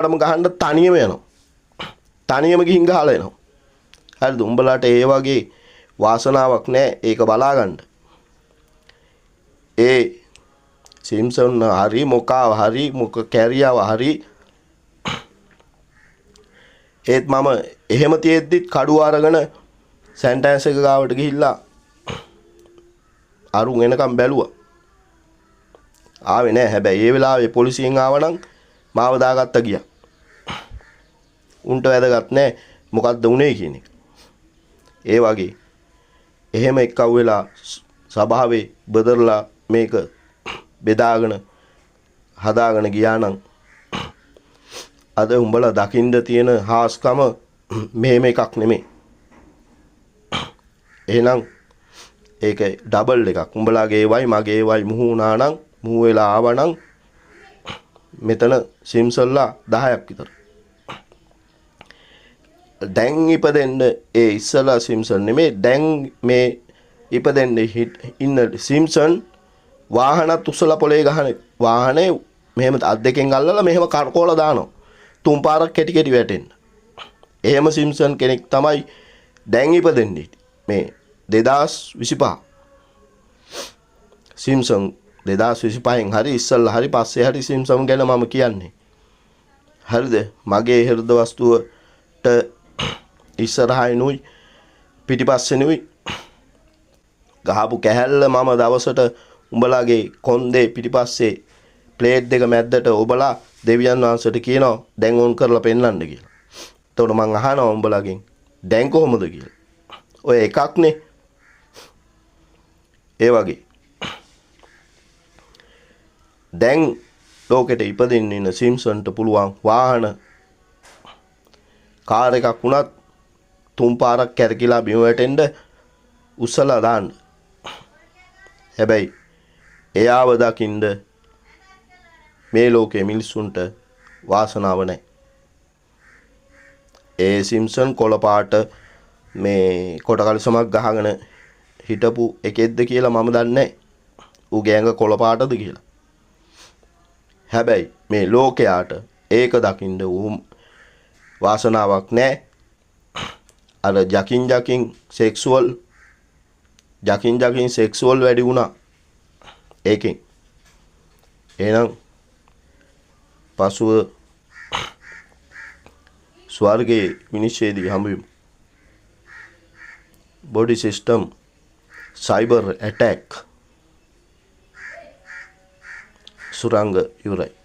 ඩම ගහන්න තනියම යනවා. තනියම ගිහින් ගහලා එනවා. හරිද? උඹලාට ඒ වගේ වාසනාවක් නැහැ ඒක බලා ගන්න. ඒ සිම්සන් හරි මොකාව හරි මොක කැරියාව හරි ඒත් මම එහෙම තියෙද්දිත් කඩුව අරගෙන සැන්ටෑන්ස් එක ගාවට ගිහිල්ලා අරුන් එනකම් බැලුවා. ආවේ නෑ. හැබැයි ඒ වෙලාවේ පොලිසියෙන් ආවනම් මාව දාගත්ත ගියා. උන්ට වැදගත් නෑ මොකද්ද උනේ කියන එක. ඒ වගේ එහෙම එක්කව වෙලා සභාවේ බදරලා මේක බෙදාගෙන හදාගෙන ගියා නම් අද උඹලා දකින්න තියෙන හාස්කම මෙහෙම එකක් නෙමෙයි. එහෙනම් ඒක ඩබල් එකක්. උඹලාගේ වයි මගේ වයි මුහු වුණා නම් මුහු වෙලා ආවනම් මෙතන සිම්සල්ලා 10ක් විතර. දැන් ඉපදෙන්න ඒ ඉස්සලා සිම්සන් නෙමෙයි දැන් මේ ඉපදෙන්න ඉන්න සිම්සන් වාහනත් උස්සලා පොලේ ගහන වාහනේ මෙහෙම අත් දෙකෙන් අල්ලලා මෙහෙම කරකෝල දානවා. තුන් පාරක් කෙටි කෙටි වැටෙන්න. එහෙම සිම්සන් කෙනෙක් තමයි දැන් ඉපදෙන්නේ. මේ 2025 සිම්සන් 2025න් හරි ඉස්සල්ලා හරි පස්සේ හරි සිම්සන් ගැන මම කියන්නේ. හරිද? මගේ හෘද වස්තුවට ඉස්සරහිනුයි පිටිපස්සෙනුයි ගහපු කැහැල්ල මම දවසට උඹලාගේ කොන්දේ පිටිපස්සේ ප්ලේට් දෙක මැද්දට ඔබලා දෙවියන් වහන්සේට කියනවා දැන් ඕන් කරලා පෙන්නන්න කියලා. එතකොට මං අහනවා උඹලාගෙන් දැන් කොහොමද කියලා. ඔය එකක්නේ. ඒ වගේ දැන් ලෝකෙට ඉපදින්න ඉන්න සිම්සන්ට පුළුවන් වාහන කාර් එකක් වුණත් තුන් පාරක් කැරකිලා බිම වැටෙන්න උස්සලා දාන්න. හැබැයි එයාව දකින්න මේ ලෝකයේ මිනිස්සුන්ට වාසනාව නැහැ. ඒ සිම්සන් කොළපාට මේ කොට කලිසමක් ගහගෙන හිටපු එකෙක්ද කියලා මම දන්නේ නැහැ. ඌගේ ඇඟ කොළපාටද කියලා. හැබැයි මේ ලෝකයාට ඒක දකින්න වාසනාවක් නැහැ. අර ජකින් සෙක්සුවල් වැඩි වුණා. ඒකෙන් එහෙනම් පසුව ස්වර්ගයේ විනිශ්චයදී හම්බෙමු. Body system cyber attack Suranga ඉවරයි.